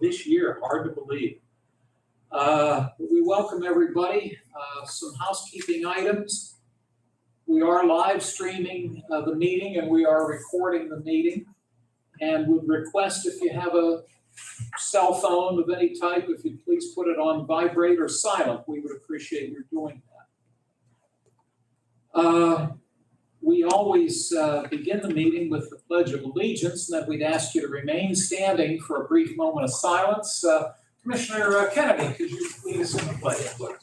this year, hard to believe. We welcome everybody. Some housekeeping items. We are live streaming the meeting and we are recording the meeting, and would request if you have a cell phone of any type, if you please put it on vibrate or silent. We would appreciate your doing that. We always begin the meeting with the Pledge of Allegiance, and then we'd ask you to remain standing for a brief moment of silence. Commissioner Kennedy, could you lead us in the pledge, please?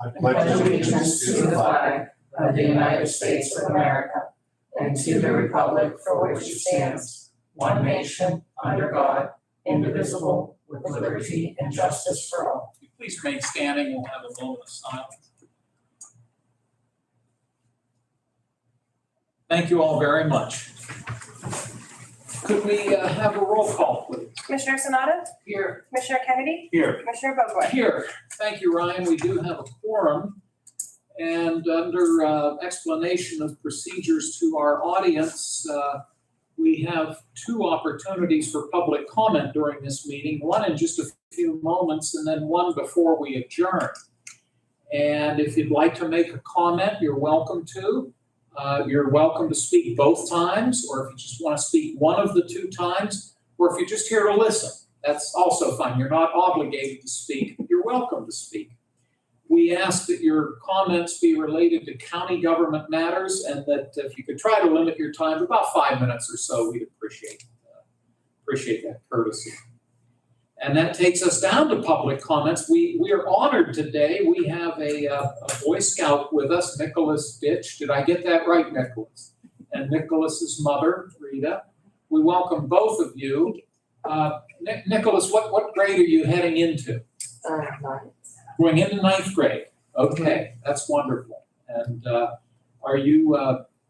I pledge allegiance to the flag of the United States of America and to the republic for which it stands, one nation, under God, indivisible, with liberty and justice for all. Please remain standing. We'll have a moment of silence. Thank you all very much. Could we have a roll call, please? Commissioner Sanada? Here. Commissioner Kennedy? Here. Commissioner Bogoy? Here. Thank you, Ryan. We do have a quorum. And under explanation of procedures to our audience, we have two opportunities for public comment during this meeting, one in just a few moments and then one before we adjourn. And if you'd like to make a comment, you're welcome to. You're welcome to speak both times, or if you just want to speak one of the two times, or if you're just here to listen, that's also fine. You're not obligated to speak. You're welcome to speak. We ask that your comments be related to county government matters, and that if you could try to limit your time to about 5 minutes or so, we'd appreciate that courtesy. And that takes us down to public comments. We are honored today. We have a Boy Scout with us, Nicholas Ditch. Did I get that right, Nicholas? And Nicholas's mother, Rita. We welcome both of you. Nicholas, what grade are you heading into? Ninth. Going into ninth grade. Okay, that's wonderful. And are you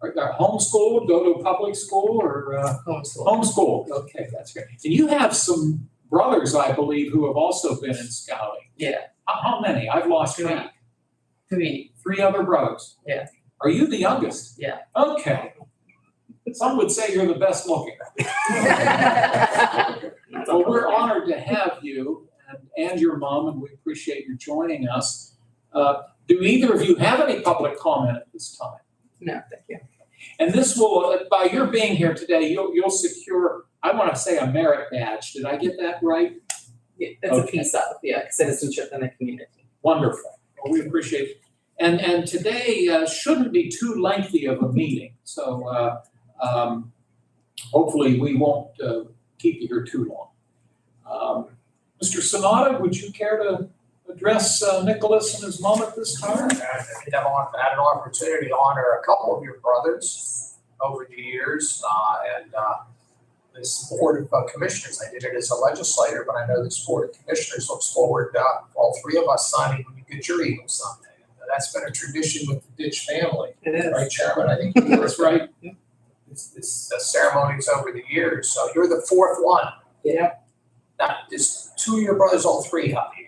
homeschooled, go to public school, or? Homeschool. Homeschooled. Okay, that's great. And you have some brothers, I believe, who have also been in scouting. Yeah. How many? I've lost count. Three. Three other brothers. Yeah. Are you the youngest? Yeah. Okay. Some would say you're the best looking. Well, we're honored to have you and your mom, and we appreciate you joining us. Do either of you have any public comment at this time? No, thank you. And this will, by your being here today, you'll secure, I want to say, a merit badge. Did I get that right? Yeah, that's okay. A piece of citizenship in the community. Wonderful. Well, we appreciate it. And today shouldn't be too lengthy of a meeting, so hopefully we won't keep you here too long. Mr. Sanada, would you care to address Nicholas and his mom at this time? I think I've had an opportunity to honor a couple of your brothers over the years, and this board of commissioners. I did it as a legislator, but I know this board of commissioners looks forward to all three of us signing when you get your Eagle Sunday. And that's been a tradition with the Ditch family. It is. Right, Chairman? I think That's right. This ceremonies over the years. So you're the fourth one. Yeah. Now, is two of your brothers, all three up here?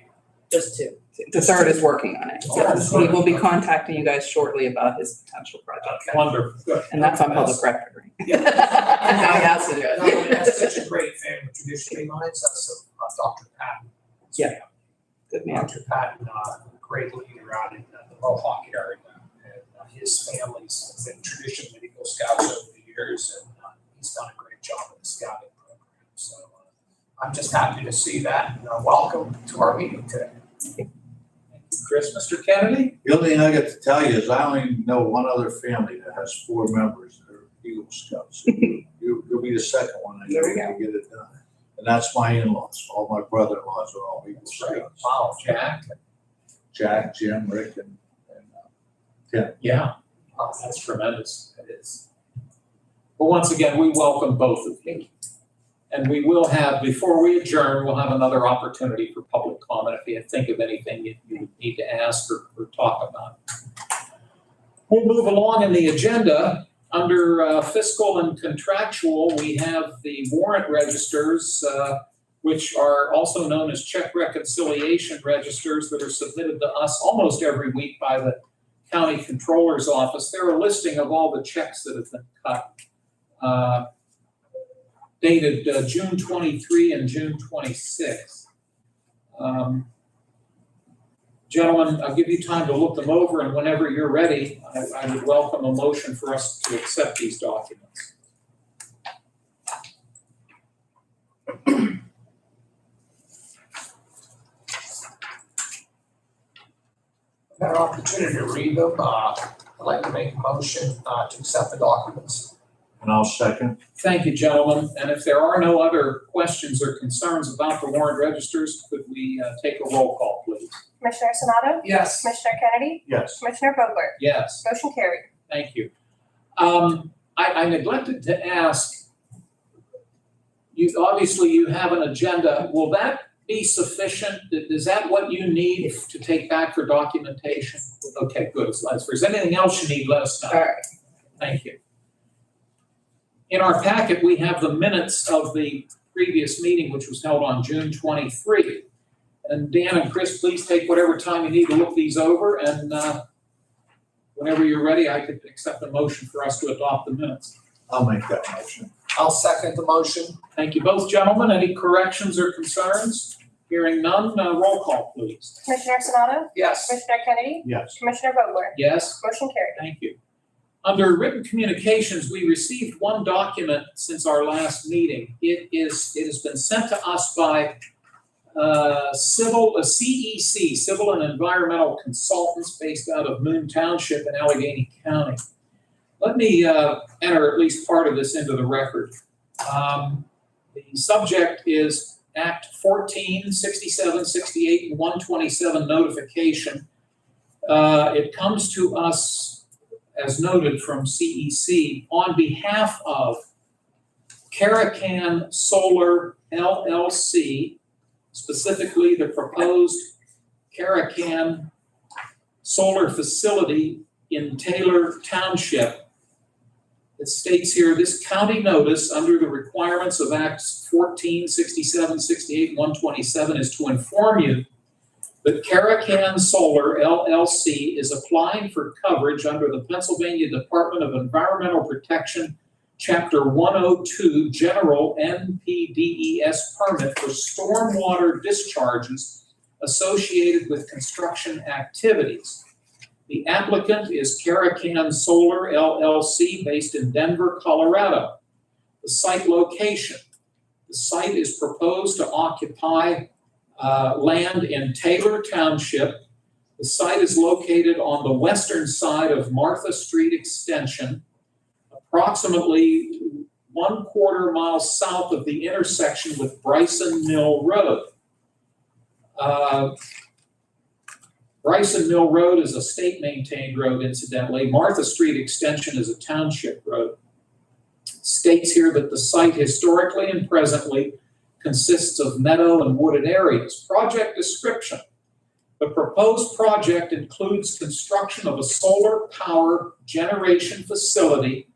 Just two. The third is working on it. So he will be contacting you guys shortly about his potential project. Okay. Wonderful. Good. And that's on public record. Yeah. And how he has to do it. No, that's such a great family tradition. Reminds us of Dr. Patton. Yeah. Good man. Dr. Patton, great leader out in the Mohawk area. And his family's been tradition with Eagle Scouts over the years, and he's done a great job in the scouting program. So I'm just happy to see that. And welcome to our meeting today. Chris, Mr. Kennedy? The only thing I got to tell you is I only know one other family that has 4 members that are Eagle Scouts. You'll be the second one I know to get it done. And that's my in-laws. All my brother-in-laws are all Eagle Scouts. Wow, Jack. Jack, Jim, Rick, and Tim. Yeah, that's tremendous. It is. But once again, we welcome both of you. And we will have, before we adjourn, we'll have another opportunity for public comment if you think of anything you need to ask or talk about. We'll move along in the agenda. Under fiscal and contractual, we have the warrant registers, which are also known as check reconciliation registers that are submitted to us almost every week by the county controller's office. They're a listing of all the checks that have been cut. dated June 23 and June 26. Gentlemen, I'll give you time to look them over, and whenever you're ready, I would welcome a motion for us to accept these documents. Had an opportunity to read them. I'd like to make a motion to accept the documents. And I'll second. Thank you, gentlemen. And if there are no other questions or concerns about the warrant registers, could we take a roll call, please? Commissioner Sonato? Yes. Commissioner Kennedy? Yes. Commissioner Vogler? Yes, Motion carried. thank you. I neglected to ask, obviously you have an agenda. Will that be sufficient? Is that what you need to take back for documentation? Okay, good. If there's anything else you need, let us know. All right. Thank you. In our packet, we have the minutes of the previous meeting, which was held on June 23. And Dan and Chris, please take whatever time you need to look these over, and whenever you're ready, I could accept a motion for us to adopt the minutes. I'll make that motion. I'll second the motion. Thank you both, gentlemen. Any corrections or concerns? Hearing none, roll call, please. Commissioner Sonato? Yes. Commissioner Kennedy? Yes. Commissioner Vogler? Yes? Motion carried. Thank you. Under written communications, we received one document since our last meeting. It has been sent to us by CEC, Civil and Environmental Consultants, based out of Moon Township in Allegheny County. Let me enter at least part of this into the record. The subject is Act 14, 67, 68, and 127 notification. It comes to us, as noted, from CEC on behalf of Caracan Solar LLC, specifically the proposed Caracan solar facility in Taylor Township. It states here, this county notice under the requirements of Acts 14, 67, 68, and 127 is to inform you that Caracan Solar LLC is applying for coverage under the Pennsylvania Department of Environmental Protection Chapter 102 General NPDES permit for stormwater discharges associated with construction activities. The applicant is Caracan Solar LLC based in Denver, Colorado. The site location. The site is proposed to occupy land in Taylor Township. The site is located on the western side of Martha Street Extension, approximately 1/4 mile south of the intersection with Bryson Mill Road. Bryson Mill Road is a state-maintained road, incidentally. Martha Street Extension is a township road. It states here that the site historically and presently consists of meadow and wooded areas. Project description. The proposed project includes construction of a solar power generation facility,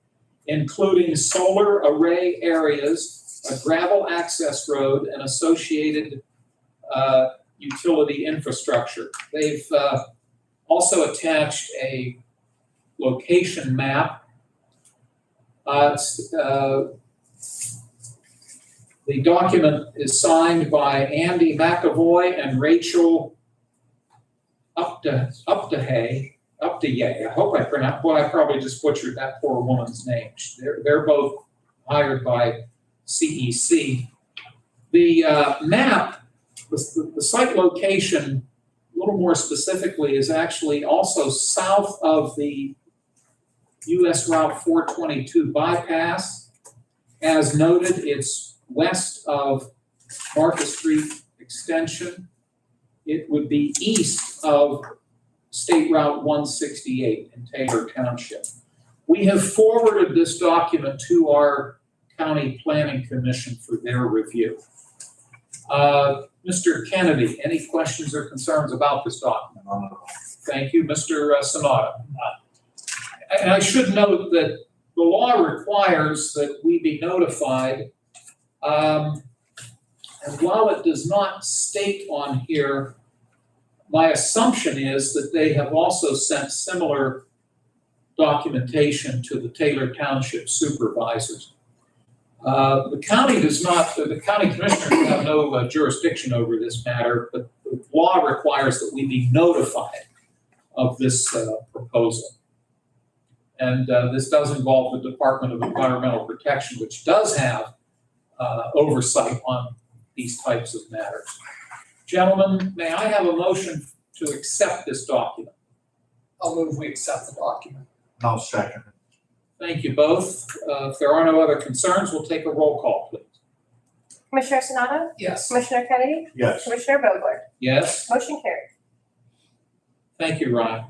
including solar array areas, a gravel access road, and associated utility infrastructure. They've also attached a location map. The document is signed by Andy McAvoy and Rachel Updehay. I hope I pronounced, well, I probably just butchered that poor woman's name. They're both hired by CEC. The map, the site location, a little more specifically, is actually also south of the US Route 422 bypass. As noted, it's west of Martha Street Extension. It would be east of State Route 168 in Taylor Township. We have forwarded this document to our County Planning Commission for their review. Mr. Kennedy, any questions or concerns about this document? Thank you, Mr. Sonato. And I should note that the law requires that we be notified. And while it does not state on here, my assumption is that they have also sent similar documentation to the Taylor Township supervisors. The county does not, the county commissioners have no jurisdiction over this matter, but the law requires that we be notified of this proposal. And this does involve the Department of Environmental Protection, which does have oversight on these types of matters. Gentlemen, may I have a motion to accept this document? I'll move we accept the document. I'll second it. Thank you both. If there are no other concerns, we'll take a roll call, please. Commissioner Sanada? Yes. Commissioner Kennedy? Yes. Commissioner Vogler? Yes? Motion carried. Thank you, Ryan.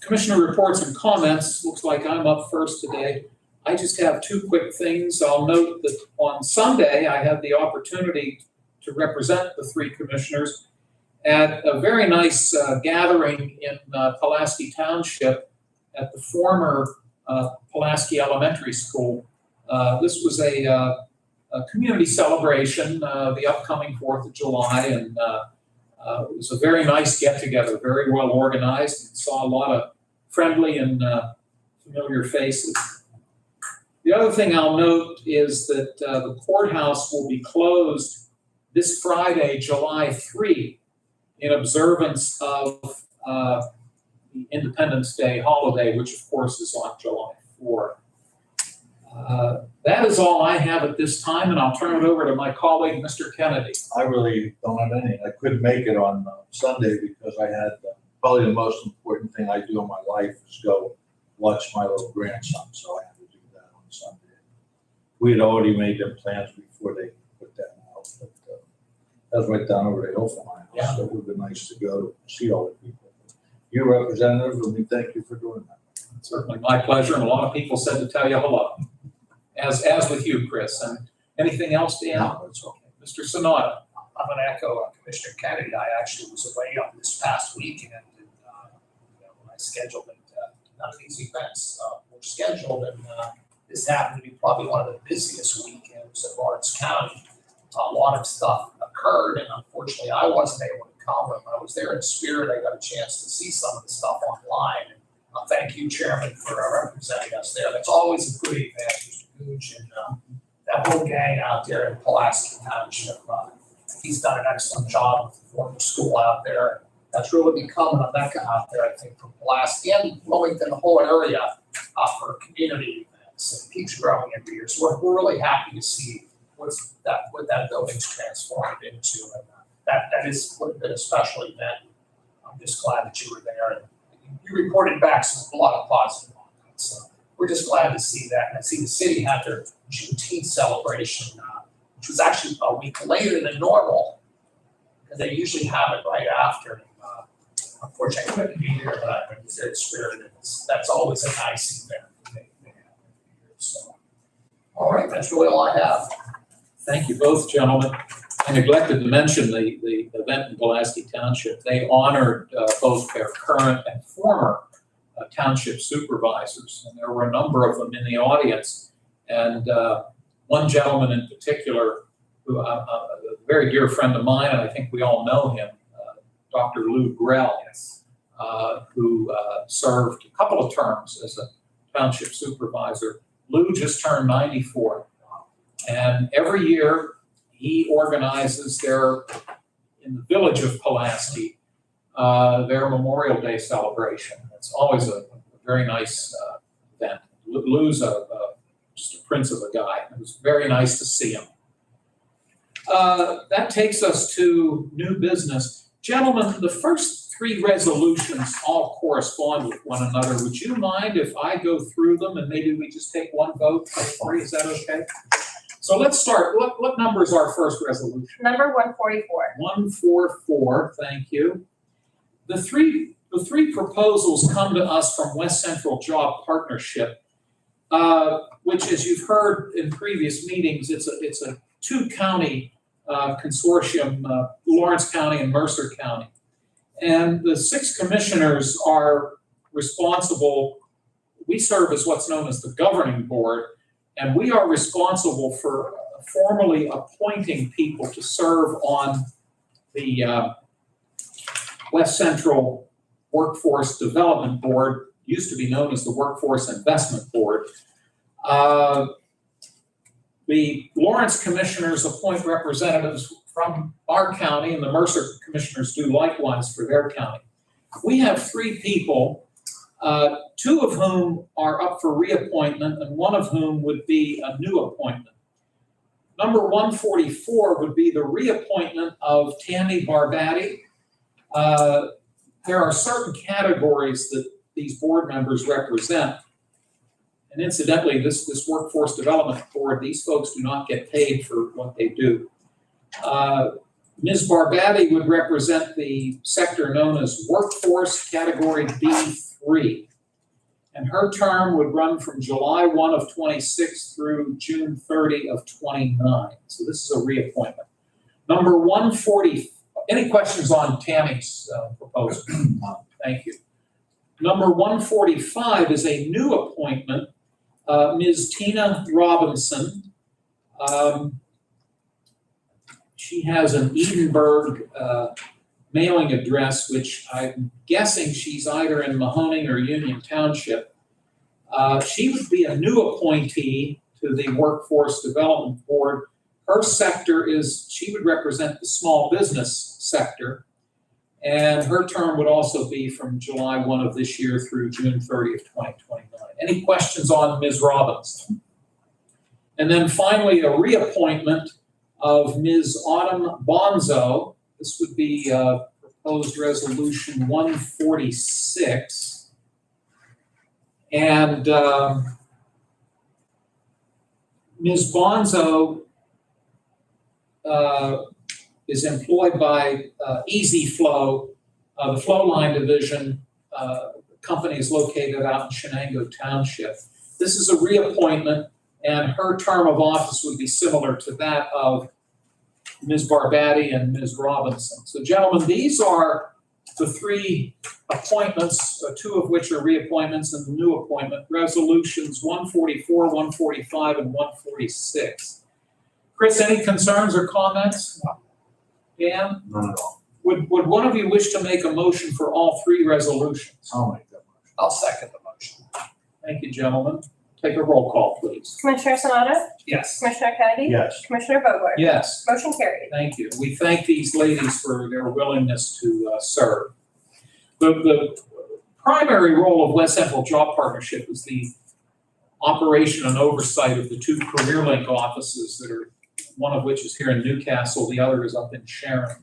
Commissioner reports and comments. Looks like I'm up first today. I just have two quick things. I'll note that on Sunday, I had the opportunity to represent the three commissioners at a very nice gathering in Pulaski Township at the former Pulaski Elementary School. This was a community celebration, the upcoming 4th of July, and it was a very nice get-together, very well organized, and saw a lot of friendly and familiar faces. The other thing I'll note is that the courthouse will be closed this Friday, July 3, in observance of the Independence Day holiday, which of course is on July 4. That is all I have at this time, and I'll turn it over to my colleague, Mr. Kennedy. I really don't have anything. I couldn't make it on Sunday because I had probably the most important thing I do in my life is go watch my little grandson. So I had to do that on Sunday. We had already made them plans before they put that out, but that was right down over the hill from my house. Yeah. So it would have been nice to go to see all the people. You representative, let me thank you for doing that. Certainly my pleasure, and a lot of people said to tell you hello, as with you, Chris. And anything else, Dan? No, it's okay. Mr. Sanada. I'm going to echo Commissioner Kennedy. I actually was away on this past weekend, and when I scheduled it, none of these events were scheduled, and this happened to be probably one of the busiest weekends of Lawrence County. A lot of stuff occurred, and unfortunately, I wasn't able to come. But when I was there in spirit, I got a chance to see some of the stuff online. And thank you, Chairman, for representing us there. That's always a good event, Mr. Gooch, and that whole gang out there in Pulaski Township. He's done an excellent job with the former school out there. That's really becoming a mecca out there, I think, for Pulaski and Wilmington, the whole area for community events. It keeps growing every year. So we're really happy to see what that building's transformed into. And that is would have been a special event. I'm just glad that you were there. And you reported back a lot of positive on that. So we're just glad to see that. And I see the city had their Juneteenth celebration, which was actually a week later than normal, because they usually have it right after. Unfortunately, I couldn't be there, but I was there in spirit, and that's always a nice event they have every year. So, all right, that's really all I have. Thank you both, gentlemen. I neglected to mention the event in Pulaski Township. They honored both their current and former township supervisors, and there were a number of them in the audience. And one gentleman in particular, who a very dear friend of mine, and I think we all know him, Dr. Lou Grell, who served a couple of terms as a township supervisor. Lou just turned 94, and every year he organizes in the village of Pulaski, their Memorial Day celebration. It's always a very nice event. Lou's just a prince of a guy. It was very nice to see him. That takes us to new business. Gentlemen, the first three resolutions all correspond with one another. Would you mind if I go through them and maybe we just take one vote for three? Is that okay? So let's start. What number is our first resolution? Number 144. 144, thank you. The three proposals come to us from West Central Job Partnership, which, as you've heard in previous meetings, it's a two-county consortium, Lawrence County and Mercer County. And the 6 commissioners are responsible. We serve as what's known as the governing board, and we are responsible for formally appointing people to serve on the West Central Workforce Development Board, used to be known as the Workforce Investment Board. The Lawrence commissioners appoint representatives from our county, and the Mercer commissioners do likewise for their county. We have 3 people, 2 of whom are up for reappointment and 1 of whom would be a new appointment. Number 144 would be the reappointment of Tammy Barbatti. There are certain categories that these board members represent. And incidentally, this Workforce Development Board, these folks do not get paid for what they do. Ms. Barbatti would represent the sector known as Workforce Category B3. And her term would run from July 1 of 26 through June 30 of 29. So this is a reappointment. Number 140, any questions on Tammy's proposal? Thank you. Number 145 is a new appointment, Ms. Tina Robinson. She has an Edinburgh mailing address, which I'm guessing she's either in Mahoning or Union Township. She would be a new appointee to the Workforce Development Board. Her sector is, she would represent the small business sector, and her term would also be from July 1 of this year through June 30 of 2029. Any questions on Ms. Robinson? And then finally, a reappointment of Ms. Autumn Bonzo. This would be proposed resolution 146. And Ms. Bonzo is employed by Easy Flow, the Flow Line Division. The company is located out in Shenango Township. This is a reappointment, and her term of office would be similar to that of Ms. Barbatti and Ms. Robinson. So gentlemen, these are the 3 appointments, 2 of which are reappointments and the new appointment, resolutions 144, 145, and 146. Chris, any concerns or comments? Dan? None at all. Would one of you wish to make a motion for all 3 resolutions? I'll make that motion. I'll second the motion. Thank you, gentlemen. Take a roll call, please. Commissioner Sanada? Yes. Commissioner Kennedy? Yes. Commissioner Vogler? Yes. Motion carried. Thank you. We thank these ladies for their willingness to serve. The primary role of West Central Job Partnership is the operation and oversight of the 2 CareerLink offices that are, one of which is here in Newcastle, the other is up in Sharon.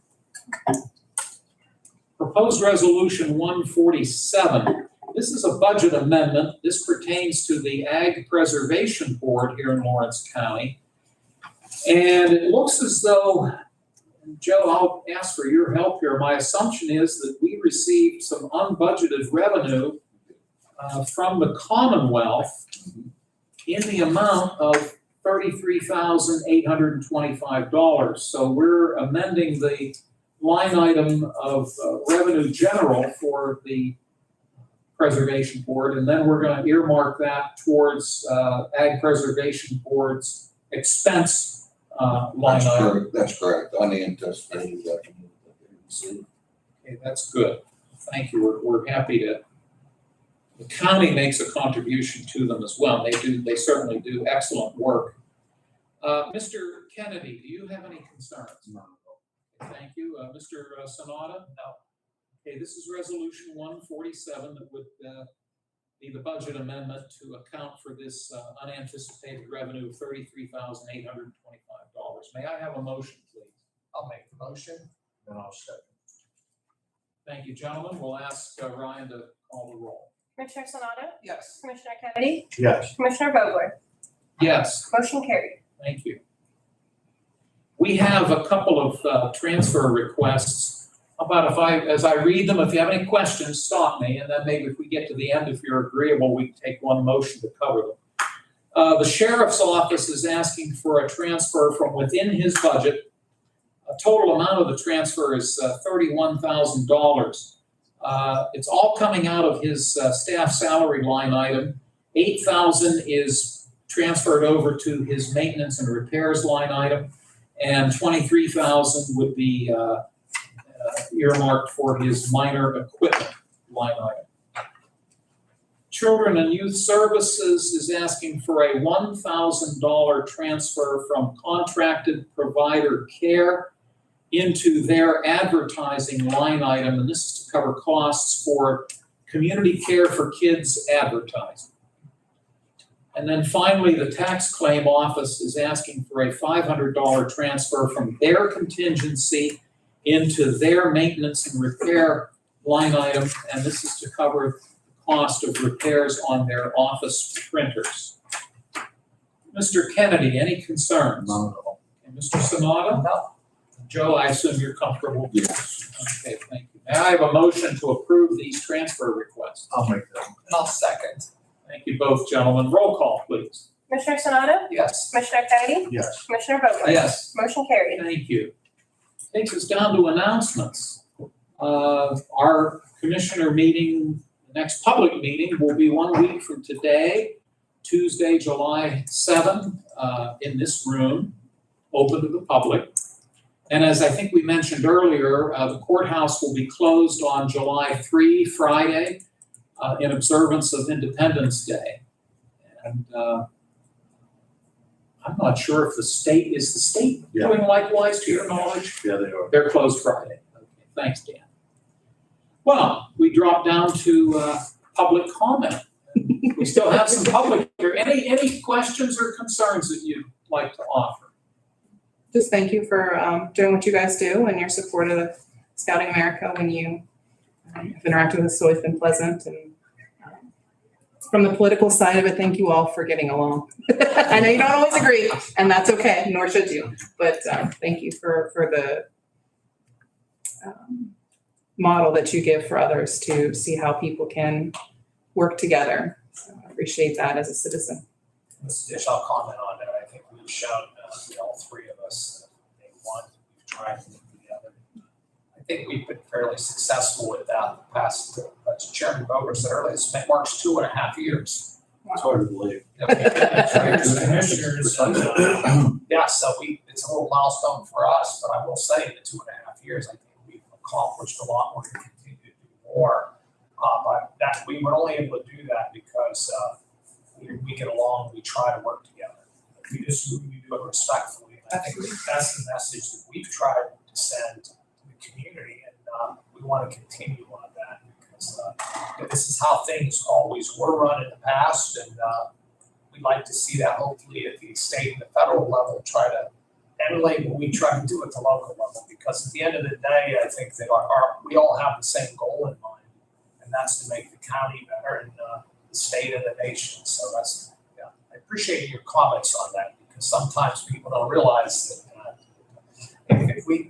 Proposed resolution 147. This is a budget amendment. This pertains to the Ag Preservation Board here in Lawrence County. And it looks as though, Joe, I'll ask for your help here. My assumption is that we received some unbudgeted revenue from the Commonwealth in the amount of $33,825. So we're amending the line item of revenue general for the Preservation Board, and then we're going to earmark that towards Ag Preservation Board's expense line item. That's correct. Unanticipated revenue. Okay, that's good. Thank you. We're happy to. The county makes a contribution to them as well. They certainly do excellent work. Mr. Kennedy, do you have any concerns? No. Thank you. Mr. Sanada? No. Okay, this is resolution 147 that would be the budget amendment to account for this unanticipated revenue of $33,825. May I have a motion, please? I'll make the motion. And I'll second. Thank you, gentlemen. We'll ask Ryan to call the roll. Commissioner Sanada? Yes. Commissioner Kennedy? Yes. Commissioner Vogler? Yes. Motion carried. Thank you. We have a couple of transfer requests. How about as I read them, if you have any questions, stop me, and then maybe if we get to the end, if you're agreeable, we can take one motion to cover them. The Sheriff's Office is asking for a transfer from within his budget. A total amount of the transfer is $31,000. It's all coming out of his staff salary line item. $8,000 is transferred over to his maintenance and repairs line item, and $23,000 would be earmarked for his minor equipment line item. Children and Youth Services is asking for a $1,000 transfer from contracted provider care into their advertising line item, and this is to cover costs for community care for kids advertising. And then finally, the tax claim office is asking for a $500 transfer from their contingency into their maintenance and repair line item, and this is to cover the cost of repairs on their office printers. Mr. Kennedy, any concerns? None at all. And Mr. Sanada? No. Joe, I assume you're comfortable? Yes. Okay, thank you. May I have a motion to approve these transfer requests? I'll make that. And I'll second. Thank you both, gentlemen. Roll call, please. Commissioner Sanada? Yes. Commissioner Kennedy? Yes. Commissioner Vogler? Yes. Motion carried. Thank you. Takes us down to announcements. Our commissioner meeting, the next public meeting will be 1 week from today, Tuesday, July 7th, in this room, open to the public. And as I think we mentioned earlier, the courthouse will be closed on July 3, Friday, in observance of Independence Day. And I'm not sure if is the state Yeah. doing likewise, to your knowledge? Yeah, they are. They're closed Friday. Okay, thanks, Dan. Well, we drop down to public comment. We still have some public here. Any questions or concerns that you'd like to offer? Just thank you for doing what you guys do and your support of Scouting America when you have interacted with us. It's always been pleasant. And from the political side of it, thank you all for getting along. I know you don't always agree, and that's okay, nor should you. But thank you for the model that you give for others to see how people can work together. So I appreciate that as a citizen. This additional comment on that, I think we've shown, all three of us, day one, we've tried to work together. I think we've been fairly successful with that the past, as Chairman Boger said earlier, it's been marks 2.5 years. It's hard to believe. Commissioners, yeah, so it's a little milestone for us, but I will say in the 2.5 years, I think we've accomplished a lot. We're going to continue to do more. But that we were only able to do that because we get along and we try to work together. We do it respectfully. And I think that's the message that we've tried to send to the community, and we want to continue on that because this is how things always were run in the past, and we'd like to see that hopefully at the state and the federal level try to emulate what we try to do at the local level, because at the end of the day, I think that we all have the same goal in mind, and that's to make the county better and the state and the nation. So that's, yeah, I appreciate your comments on that, because sometimes people don't realize that if we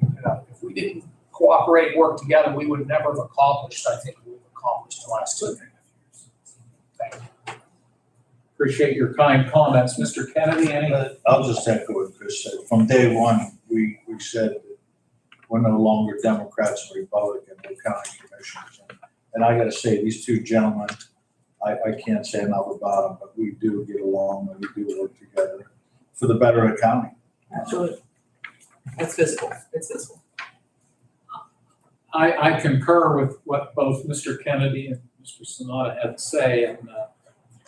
didn't cooperate and work together, we would never have accomplished, I think, what we've accomplished the last 2.5 years. Thank you. Appreciate your kind comments. Mr. Kennedy, any? I'll just echo what Chris said. From day one, we said that we're no longer Democrats and Republicans, we're county commissioners. And I gotta say, these two gentlemen, I can't say enough about them, but we do get along and we do work together for the better of county. Absolutely. It's visible. It's visible. I concur with what both Mr. Kennedy and Mr. Sanada had to say. And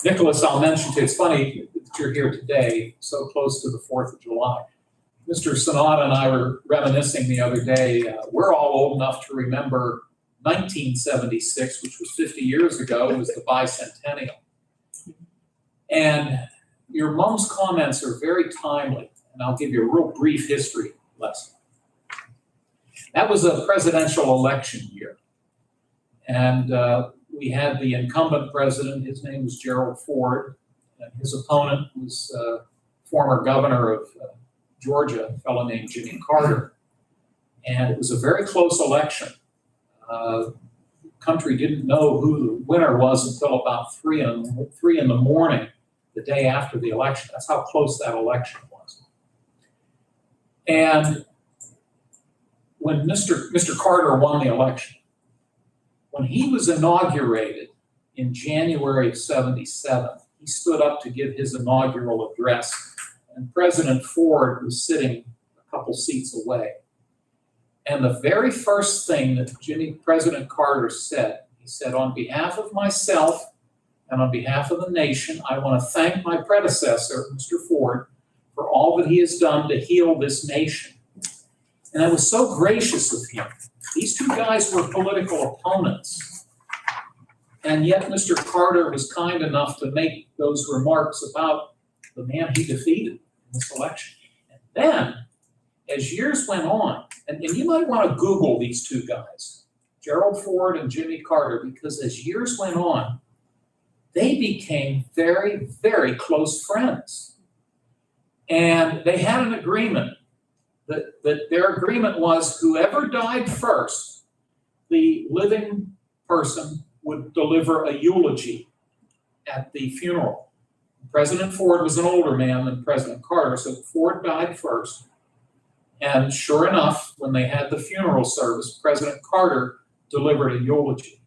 Nicholas, I'll mention to you, it's funny that you're here today, so close to the 4th of July. Mr. Sanada and I were reminiscing the other day. We're all old enough to remember 1976, which was 50 years ago, was the bicentennial. And your mom's comments are very timely, and I'll give you a real brief history lesson. That was a presidential election year. And we had the incumbent president, his name was Gerald Ford, and his opponent was former governor of Georgia, a fellow named Jimmy Carter. And it was a very close election. The country didn't know who the winner was until about 3 in the morning, the day after the election. That's how close that election was. And when Mr. Carter won the election, when he was inaugurated in January of '77, he stood up to give his inaugural address, and President Ford was sitting a couple seats away. And the very first thing that President Carter said, he said, "On behalf of myself and on behalf of the nation, I want to thank my predecessor, Mr. Ford, for all that he has done to heal this nation. And I was so gracious of him. These two guys were political opponents. And yet Mr. Carter was kind enough to make those remarks about the man he defeated in this election. And then, as years went on, and you might want to Google these two guys, Gerald Ford and Jimmy Carter, because as years went on, they became very, very close friends. And they had an agreement that their agreement was whoever died first, the living person would deliver a eulogy at the funeral. President Ford was an older man than President Carter, so Ford died first. And sure enough, when they had the funeral service, President Carter delivered a eulogy.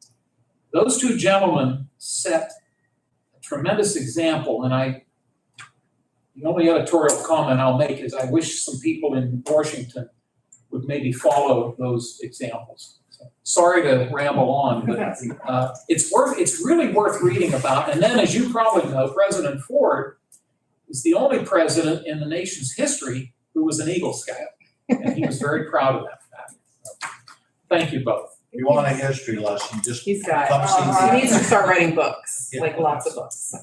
Those two gentlemen set a tremendous example, and the only editorial comment I'll make is I wish some people in Washington would maybe follow those examples. So, sorry to ramble on, but it's really worth reading about. And then, as you probably know, President Ford is the only president in the nation's history who was an Eagle Scout, and he was very proud of that fact. So, thank you both. If you want a history lesson, just He's got, come see me. he needs to start writing books, Yeah. like lots of books.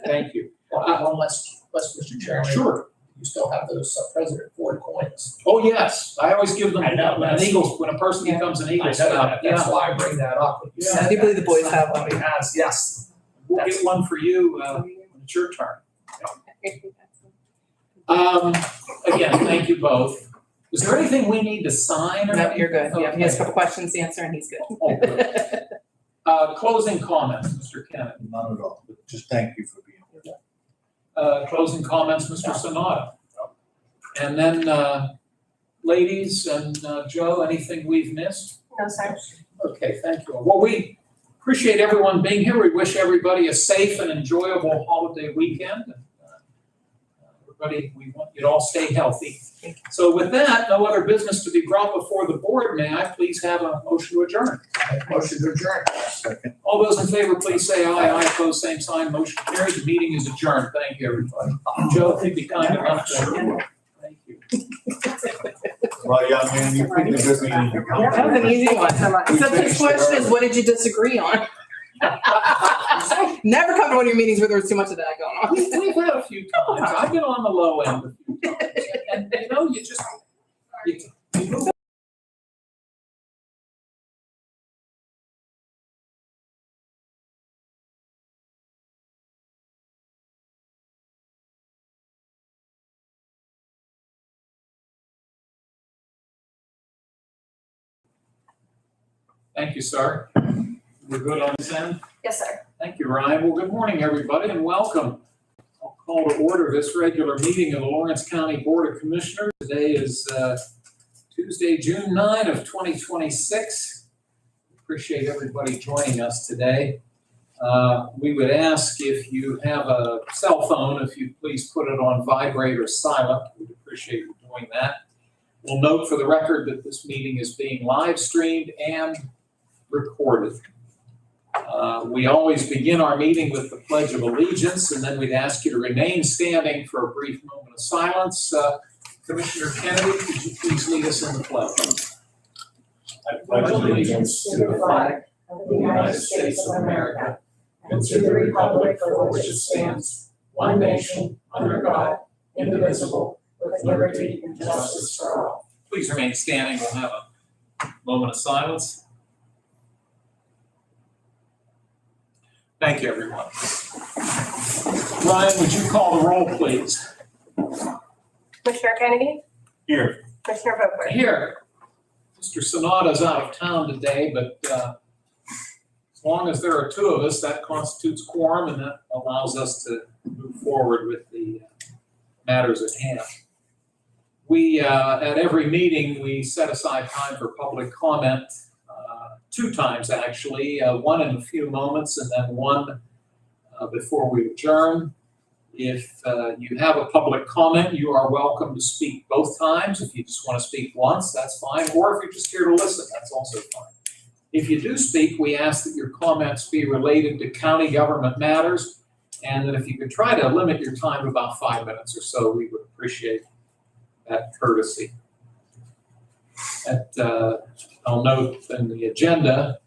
Thank you. One less, Mr. Chairman. Sure. You still have those President Ford coins. Oh, yes. I always give them I know, an that's- Eagle, when a person Yeah. becomes an I Eagle know Scout. that, that's Yeah. why I bring that up. When you Yeah. said I do believe that, the boys have one. somebody has, yes. We'll get one for you when it's your turn. Again, thank you both. Is there anything we need to sign or? No, you're good. Yeah, he has a Okay. couple questions to answer and he's good. Oh, good. Closing comments, Mr. Kennedy. None at all, but just thank you for being here. Closing comments, Mr. Sonata. And then, ladies and Joe, anything we've missed? No, sir. Okay, thank you. Well, we appreciate everyone being here. We wish everybody a safe and enjoyable holiday weekend. And, everybody, we want you to all stay healthy. So with that, no other business to be brought before the board. May I please have a motion to adjourn? Motion to adjourn. Second. All those in favor, please say aye. Aye, opposed, same sign. Motion carried. The meeting is adjourned. Thank you, everybody. Joe, if you'd be kind enough to. Thank you. Well, young man, you picked a good meeting to come. That was an easy one. Except his question is, what did you disagree on? Never come to one of your meetings where there was too much of that going on. We've had a few times. I've been on the low end a few times. And you know, you just, you Thank you, sir. We're good on this end? Yes, sir. Thank you, Ryan. Well, good morning, everybody, and welcome. I'll call to order this regular meeting of the Lawrence County Board of Commissioners. Today is Tuesday, June 9 of 2026. Appreciate everybody joining us today. We would ask if you have a cell phone, if you please put it on vibrate or silent. We'd appreciate you doing that. We'll note for the record that this meeting is being live streamed and recorded. We always begin our meeting with the Pledge of Allegiance, and then we'd ask you to remain standing for a brief moment of silence. Commissioner Kennedy, could you please lead us in the pledge? I pledge allegiance to the flag of the United States of America and to the republic for which it stands, one nation, under God, indivisible, with liberty and justice for all. Please remain standing. We'll have a moment of silence. Thank you, everyone. Ryan, would you call the roll, please? Commissioner Kennedy? Here. Commissioner Vogler? Here. Mr. Sonata's out of town today, but as long as there are two of us, that constitutes quorum, and that allows us to move forward with the matters at hand. We, at every meeting, we set aside time for public comment, two times actually, one in a few moments and then one before we adjourn. If you have a public comment, you are welcome to speak both times. If you just want to speak once, that's fine. Or if you're just here to listen, that's also fine. If you do speak, we ask that your comments be related to county government matters, and that if you could try to limit your time to about 5 minutes or so, we would appreciate that courtesy. I'll note in the agenda,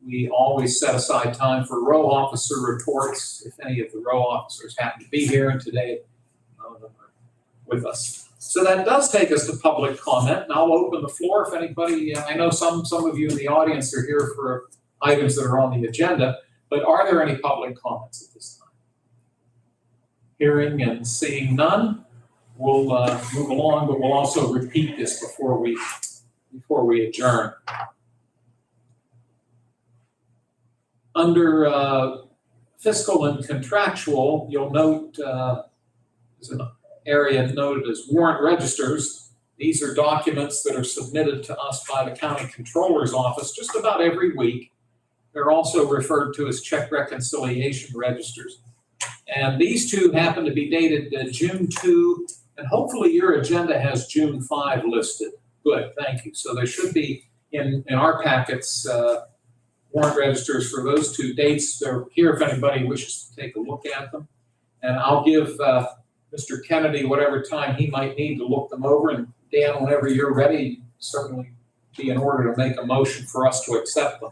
we always set aside time for row officer reports, if any of the row officers happen to be here, and today none of them are with us. So that does take us to public comment, and I'll open the floor if anybody, I know some of you in the audience are here for items that are on the agenda, but are there any public comments at this time? Hearing and seeing none, we'll move along, but we'll also repeat this before we adjourn. Under fiscal and contractual, you'll note there's an area noted as warrant registers. These are documents that are submitted to us by the county controller's office just about every week. They're also referred to as check reconciliation registers. And these two happen to be dated June 2, and hopefully your agenda has June 5 listed. Good, thank you. So there should be in our packets warrant registers for those two dates. They're here if anybody wishes to take a look at them. And I'll give Mr. Kennedy whatever time he might need to look them over. And Dan, whenever you're ready, certainly be in order to make a motion for us to accept them.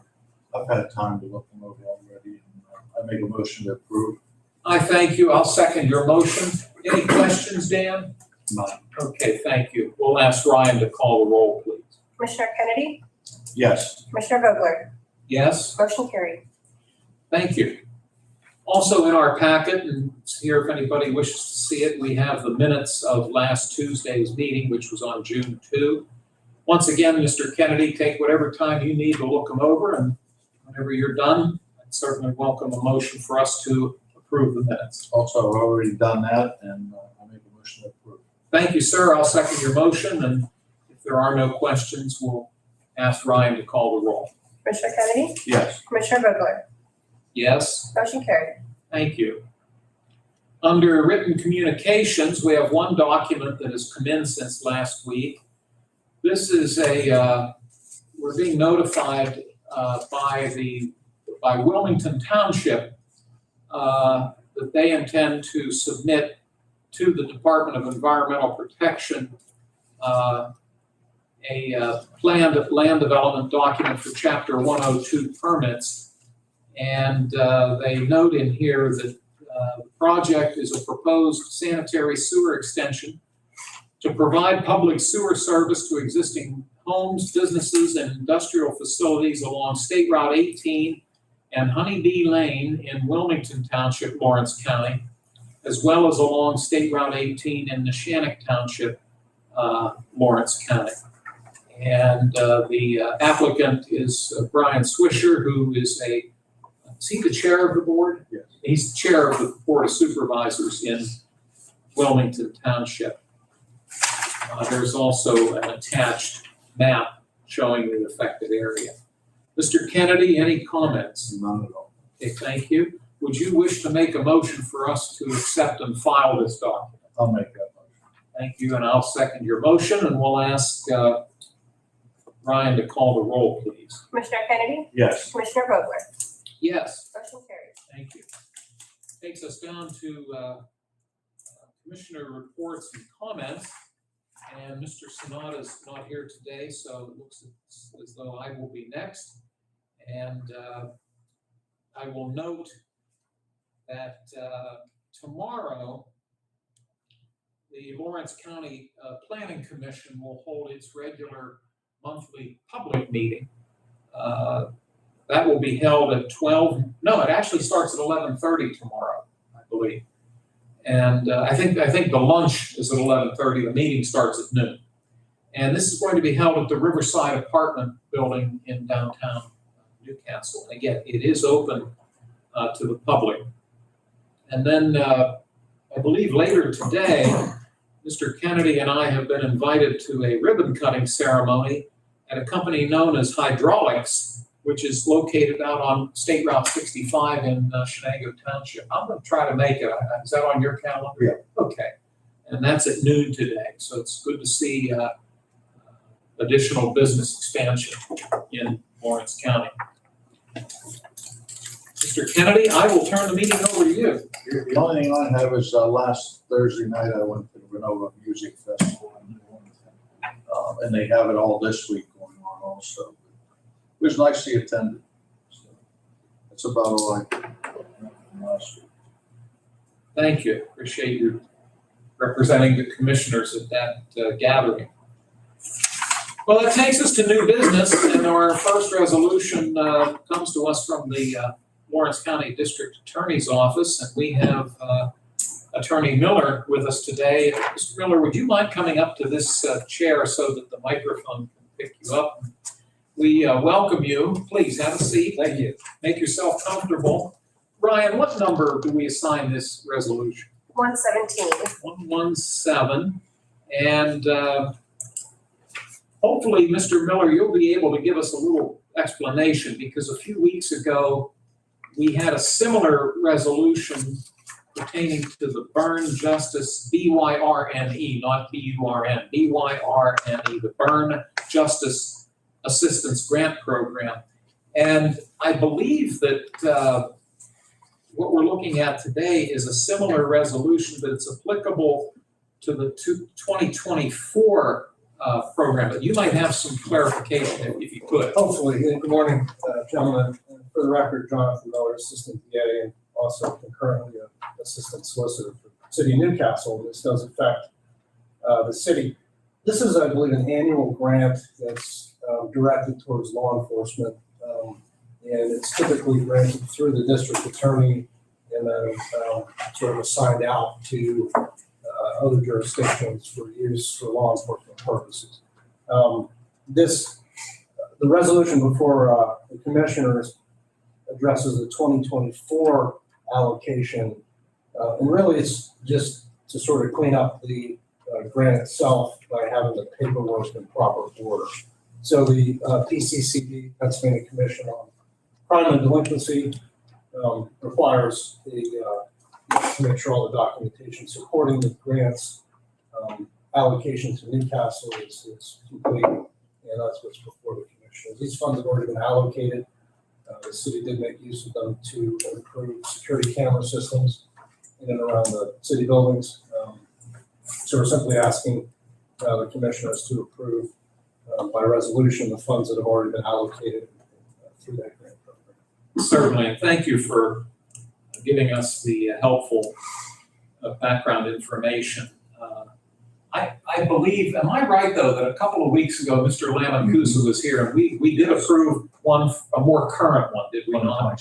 I've had time to look them over already, and I make a motion to approve. I thank you. I'll second your motion. Any questions, Dan? None. Okay, thank you. We'll ask Ryan to call the roll, please. Commissioner Kennedy? Yes. Commissioner Vogler? Yes? Motion carried. Thank you. Also in our packet, and here if anybody wishes to see it, we have the minutes of last Tuesday's meeting, which was on June 2. Once again, Mr. Kennedy, take whatever time you need to look them over, and whenever you're done, I'd certainly welcome a motion for us to approve the minutes. Also, I've already done that, and I make a motion to approve. Thank you, sir. I'll second your motion, and if there are no questions, we'll ask Ryan to call the roll. Commissioner Kennedy? Yes. Commissioner Vogler? Yes? Motion carried. Thank you. Under written communications, we have one document that has come in since last week. This is we're being notified by Wilmington Township that they intend to submit to the Department of Environmental Protection a planned land development document for Chapter 102 permits. And they note in here that the project is a proposed sanitary sewer extension to provide public sewer service to existing homes, businesses, and industrial facilities along State Route 18 and Honeybee Lane in Wilmington Township, Lawrence County, as well as along State Route 18 in Neshannock Township, Lawrence County. And the applicant is Brian Swisher, who is is he the chair of the board? Yes. He's the chair of the Board of Supervisors in Wilmington Township. There's also an attached map showing the affected area. Mr. Kennedy, any comments? None at all. Okay, thank you. Would you wish to make a motion for us to accept and file this document? I'll make that motion. Thank you, and I'll second your motion, and we'll ask Ryan to call the roll, please. Commissioner Kennedy? Yes. Commissioner Vogler? Yes. Motion carried. Thank you. Takes us down to commissioner reports and comments. And Mr. Sonata's not here today, so it looks as though I will be next. And I will note that tomorrow, the Lawrence County Planning Commission will hold its regular monthly public meeting. That will be held at 12. No, it actually starts at 11:30 tomorrow, I believe. And I think the lunch is at 11:30. The meeting starts at noon. And this is going to be held at the Riverside Apartment Building in downtown Newcastle. And again, it is open to the public. And then I believe later today, Mr. Kennedy and I have been invited to a ribbon cutting ceremony at a company known as Hydraulics, which is located out on State Route 65 in Shenango Township. I'm going to try to make it. Is that on your calendar? Yeah. Okay. And that's at noon today. So it's good to see additional business expansion in Lawrence County. Mr. Kennedy, I will turn the meeting over to you. The only thing I have is last Thursday night I went to the Renova Music Festival in New Orleans. And they have it all this week going on also. It was nicely attended. So that's about all I did last week. Thank you. Appreciate you representing the commissioners at that gathering. Well, that takes us to new business, and our first resolution comes to us from the Lawrence County District Attorney's Office, and we have Attorney Miller with us today. Mr. Miller, would you mind coming up to this chair so that the microphone can pick you up? We welcome you. Please have a seat. Thank you. Make yourself comfortable. Ryan, what number do we assign this resolution? 117. 117. And hopefully, Mr. Miller, you'll be able to give us a little explanation, because a few weeks ago, we had a similar resolution pertaining to the Burn Justice, BYRNE, not BURN, BYRNE, the Burn Justice Assistance Grant Program. And I believe that what we're looking at today is a similar resolution, but it's applicable to the 2024 program. But you might have some clarification if you could. Hopefully. Good morning, gentlemen. For the record, Jonathan Miller, Assistant DA, and also concurrently Assistant Solicitor for the City of Newcastle. This does affect the city. This is, I believe, an annual grant that's directed towards law enforcement, and it's typically granted through the district attorney and then sort of assigned out to other jurisdictions for use for law enforcement purposes. The resolution before the commissioners addresses the 2024 allocation, and really it's just to sort of clean up the grant itself by having the paperwork in proper order. So the PCCD, Pennsylvania Commission on Crime and Delinquency, requires to make sure all the documentation supporting the grants allocation to Newcastle is complete, and that's what's before the commissioners. These funds have already been allocated. The city did make use of them to improve security camera systems in and around the city buildings. So we're simply asking the commissioners to approve by resolution the funds that have already been allocated through that grant program. Certainly, and thank you for giving us the helpful background information. I believe, am I right though, that a couple of weeks ago, Mr. Lamancusa was here and we did approve a more current one, did we not?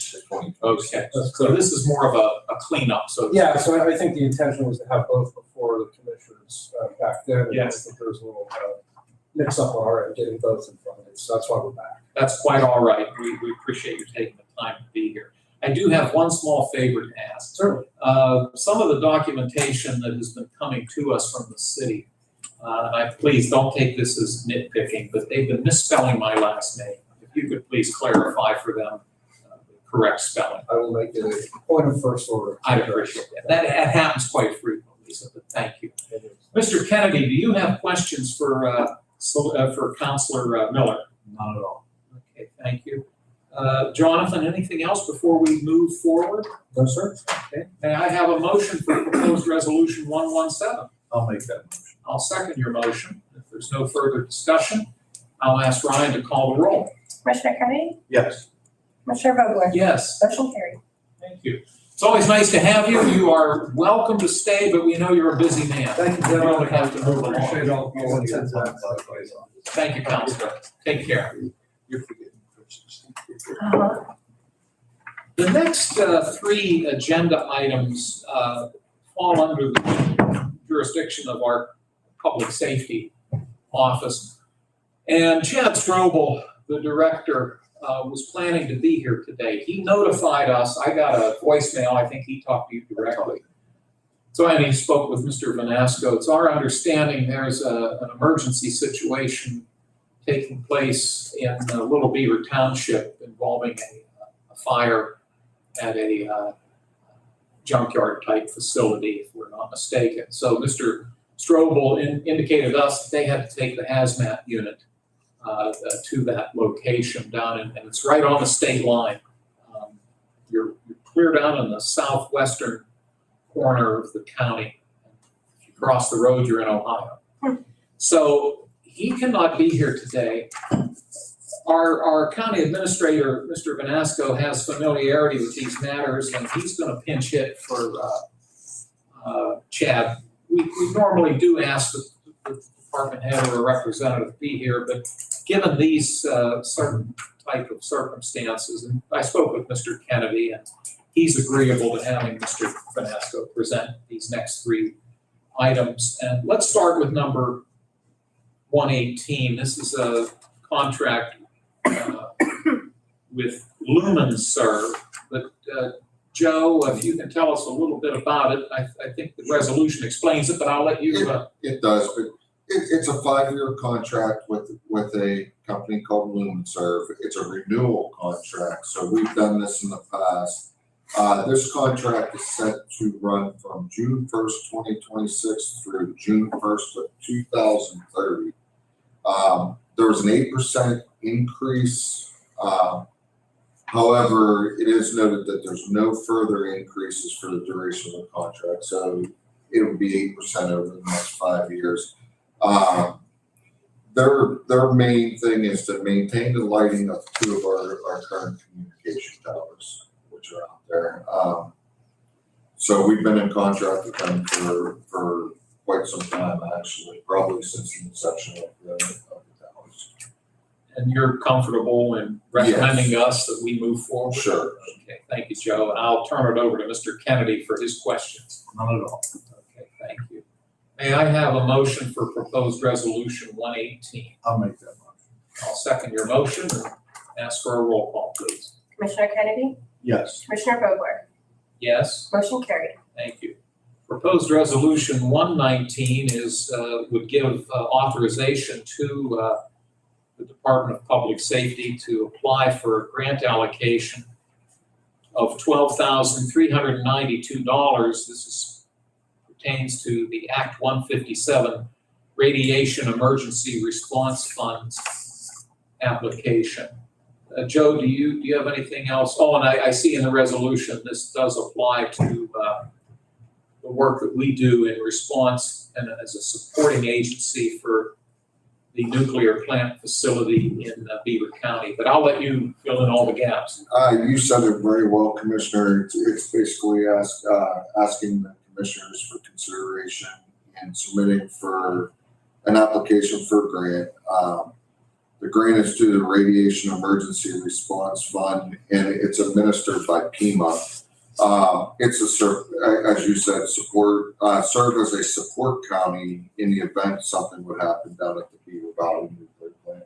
Okay, so this is more of a cleanup, so. Yeah, so I think the intention was to have both before the commissioners back then. And Yes. I think there was a little mix up on our end getting both in front of it, so that's why we're back. That's quite all right. We appreciate you taking the time to be here. I do have one small favor to ask. Certainly. Some of the documentation that has been coming to us from the city, and please don't take this as nitpicking, but they've been misspelling my last name. If you could please clarify for them the correct spelling. I will make it a point of first order. I'd appreciate that. That happens quite frequently, so thank you. Mr. Kennedy, do you have questions for Councilor Miller? Not at all. Okay, thank you. Jonathan, anything else before we move forward? No, sir. Okay. May I have a motion for proposed resolution 117? I'll make that motion. I'll second your motion. If there's no further discussion, I'll ask Ryan to call the roll. Commissioner Kennedy? Yes. Commissioner Vogler? Yes, Motion carried. thank you. It's always nice to have you. You are welcome to stay, but we know you're a busy man. Thank you, You gentlemen. only have to move along. Appreciate all the intent. Thank you, Counselor. Take care. You're forgetting Christmas. The next three agenda items fall under the jurisdiction of our Public Safety Office. And Chad Strobel, the director, was planning to be here today. He notified us. I got a voicemail. I think he talked to you directly. So and he spoke with Mr. Vanasco. It's our understanding there's an emergency situation taking place in Little Beaver Township involving a fire at a junkyard type facility, if we're not mistaken. So Mr. Strobel indicated to us that they had to take the hazmat unit to that location down in, and it's right on the state line. You're clear down in the southwestern corner of the county. If you cross the road, you're in Ohio. So he cannot be here today. Our county administrator, Mr. Vanasco, has familiarity with these matters, and he's going to pinch hit for Chad. We normally do ask the department head or a representative to be here, but given these certain type of circumstances, and I spoke with Mr. Kennedy, and he's agreeable to having Mr. Vanasco present these next three items. And let's start with number 118. This is a contract with LumenServe. But Joe, if you can tell us a little bit about it. I think the resolution explains it, but I'll let you. It does, but it's a 5-year contract with a company called LumenServe. It's a renewal contract, so we've done this in the past. This contract is set to run from June 1st, 2026 through June 1st of 2030. There was an 8% increase. However, it is noted that there's no further increases for the duration of the contract, so it would be 8% over the next 5 years. Their main thing is to maintain the lighting of 2 of our current communication towers, which are out there. So we've been in contract with them for quite some time, actually, probably since the inception of the towers. And you're comfortable in recommending us that we move forward? Sure. Okay, thank you, Joe. And I'll turn it over to Mr. Kennedy for his questions. Not at all. Okay, thank you. May I have a motion for proposed resolution 118? I'll make that motion. I'll second your motion and ask for a roll call, please. Commissioner Kennedy? Yes. Commissioner Vogler? Yes? Motion carried. Thank you. Proposed resolution 119 would give authorization to the Department of Public Safety to apply for a grant allocation of $12,392. This pertains to the Act 157 Radiation Emergency Response Funds application. Joe, do you have anything else? Oh, and I see in the resolution this does apply to the work that we do in response and as a supporting agency for the nuclear plant facility in Beaver County. But I'll let you fill in all the gaps. You said it very well, Commissioner. It's basically asking the commissioners for consideration and submitting for an application for a grant. The grant is to the Radiation Emergency Response Fund, and it's administered by PEMA. It's as you said, serve as a support county in the event something would happen down at the Beaver Valley nuclear plant.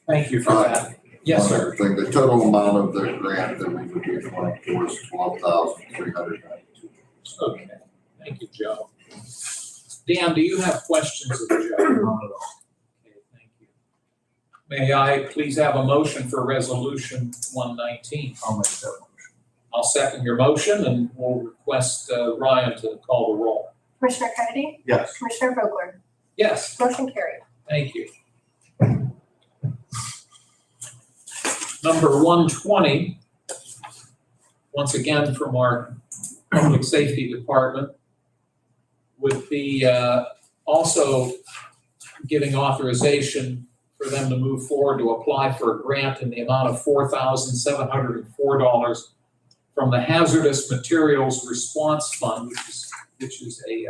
Thank you for that. Yes, sir. Thing. The total amount of the grant that we would be applying for is $12,392. Okay. Thank you, Joe. Dan, do you have questions of Joe? Not at all. Okay, thank you. May I please have a motion for resolution 119? I'll make that motion. I'll second your motion and we'll request Ryan to call the roll. Commissioner Kennedy? Yes. Commissioner Vogler? Yes, Motion carried. thank you. Number 120, once again from our Public Safety Department, would be also giving authorization for them to move forward to apply for a grant in the amount of $4,704 from the Hazardous Materials Response Fund, which is a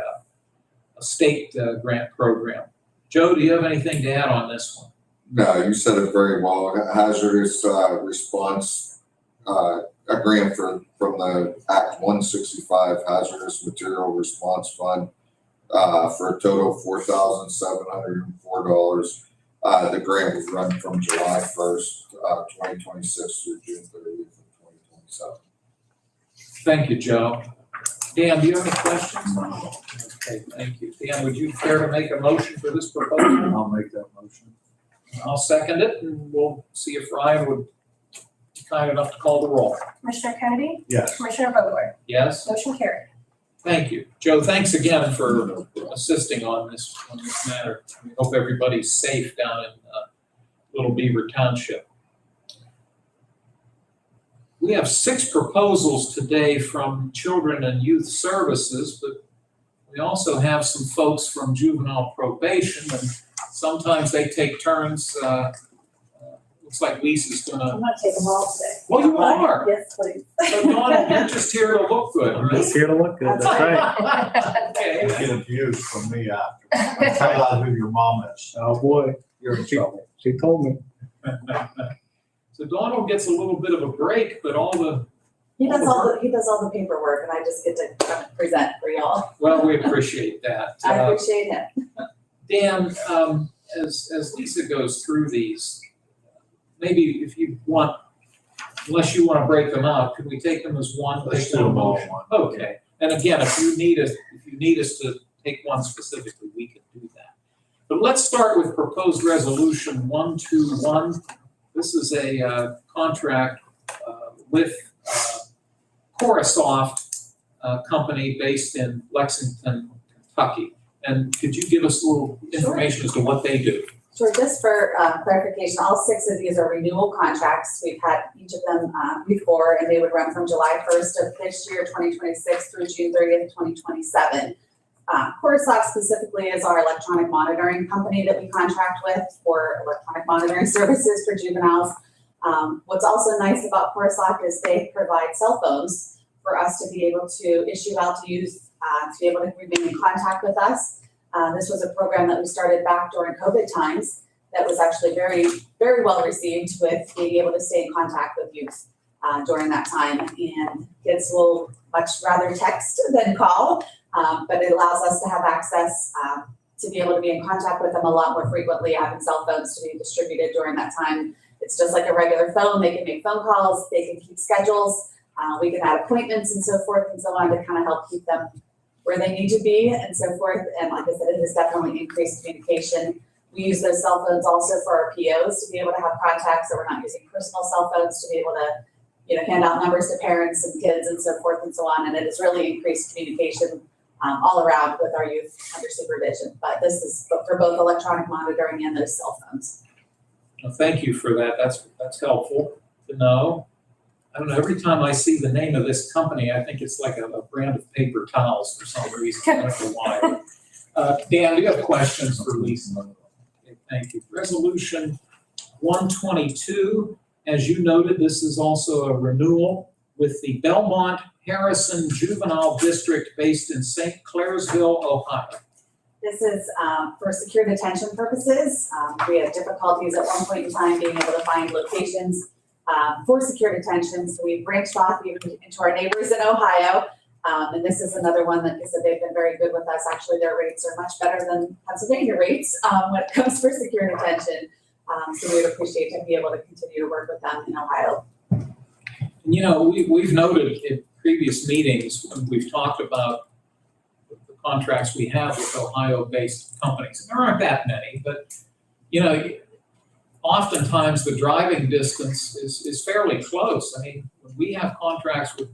state grant program. Joe, do you have anything to add on this one? No, you said it very well. Hazardous response, a grant from the Act 165 Hazardous Material Response Fund for a total of $4,704. The grant was run from July 1st, 2026 through June 30th of 2027. Thank you, Joe. Dan, do you have any questions? Okay, thank you. Dan, would you care to make a motion for this proposal? I'll make that motion. I'll second it, and we'll see if Ryan would be kind enough to call the roll. Commissioner Kennedy? Yes. Commissioner Vogler? Yes? Motion carried. Thank you. Joe, thanks again for assisting on this matter. We hope everybody's safe down in Little Beaver Township. We have 6 proposals today from Children and Youth Services, but we also have some folks from juvenile probation, and sometimes they take turns. Looks like Lisa's gonna. I'm gonna take them all today. Well, you are. Yes, please. So Donna, you're just here to look good, I'm right? just here to look good, that's right. Okay. Get abused from me after. Find out who your mom is. Oh, boy, You're in trouble. she told me. So Donald gets a little bit of a break, but all the, He does all the paperwork and I just get to come and present for y'all. well, we appreciate that. I appreciate him. Dan, as Lisa goes through these, maybe if you want, unless you want to break them out, could we take them as one? Let's Take do them all motion? one. Okay, and again, if you need us to take one specifically, we can do that. But let's start with proposed resolution 121. This is a contract with Corisoft company based in Lexington, Kentucky. And could you give us a little information as to what they do? Sure, just for clarification, all 6 of these are renewal contracts. We've had each of them before, and they would run from July 1st of this year, 2026, through June 30th, 2027. Corisoft specifically is our electronic monitoring company that we contract with for electronic monitoring services for juveniles. What's also nice about Corisoft is they provide cell phones for us to be able to issue out to youth to be able to remain in contact with us. This was a program that we started back during COVID times that was actually very, very well received with being able to stay in contact with youth during that time. And kids will much rather text than call, but it allows us to have access to be able to be in contact with them a lot more frequently, having cell phones to be distributed during that time. It's just like a regular phone. They can make phone calls, they can keep schedules, we can add appointments and so forth and so on to kind of help keep them where they need to be and so forth. And like I said, it has definitely increased communication. We use those cell phones also for our POs to be able to have contacts, so we're not using personal cell phones to be able to, hand out numbers to parents and kids and so forth and so on. And it has really increased communication all around with our youth under supervision. But this is for both electronic monitoring and those cell phones. Well, thank you for that. That's helpful to know. I don't know, every time I see the name of this company, I think it's like a brand of paper towels for some reason. I don't know why. Dan, do you have questions for Lisa? Okay, thank you. Resolution 122, as you noted, this is also a renewal with the Belmont Harrison Juvenile District based in St. Clairsville, Ohio. This is for secure detention purposes. We had difficulties at one point in time being able to find locations for secure detention. So we branched off even into our neighbors in Ohio. And this is another one that, like I said, they've been very good with us. Actually, their rates are much better than Pennsylvania rates when it comes for secure detention. So we would appreciate to be able to continue to work with them in Ohio. We've noted in previous meetings when we've talked about the contracts we have with Ohio-based companies. And there aren't that many, but oftentimes the driving distance is fairly close. I mean, when we have contracts with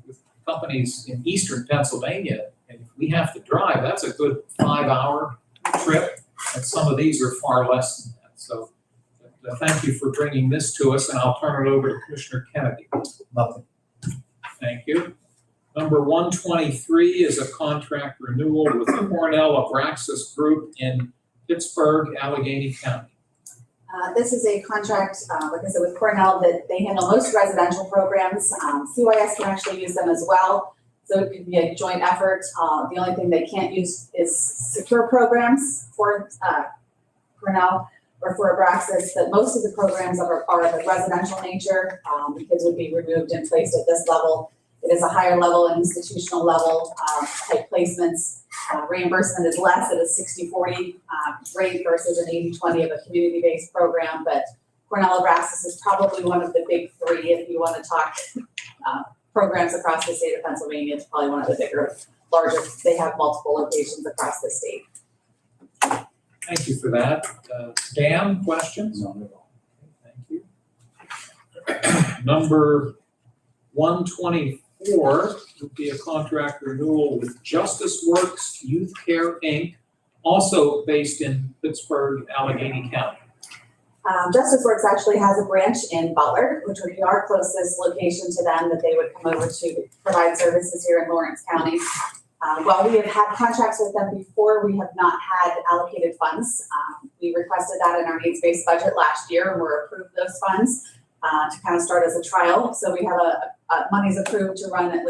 companies in eastern Pennsylvania, and if we have to drive, that's a good 5-hour trip, and some of these are far less than that. So thank you for bringing this to us, and I'll turn it over to Commissioner Kennedy. Nothing. Thank you. Number 123 is a contract renewal with Cornell Abraxas Group in Pittsburgh, Allegheny County. This is a contract, like I said, with Cornell that they handle most residential programs. CYS can actually use them as well. So it could be a joint effort. The only thing they can't use is secure programs for Cornell or for Abraxas, but most of the programs are of a residential nature. The kids would be removed and placed at this level. It is a higher level and institutional level type placements. Reimbursement is less at a 60-40 rate versus an 80-20 of a community-based program, but Cornell Abraxas is probably one of the big 3 if you want to talk programs across the state of Pennsylvania. It's probably one of the bigger, larger. They have multiple locations across the state. Thank you for that. Dan, questions? None at all. Thank you. Number 124 4 would be a contract renewal with Justice Works Youth Care, Inc., also based in Pittsburgh, Allegheny County. Justice Works actually has a branch in Butler, which would be our closest location to them that they would come over to provide services here in Lawrence County. While we have had contracts with them before, we have not had allocated funds. We requested that in our needs-based budget last year and were approved those funds to kind of start as a trial. So we have money's approved to run at least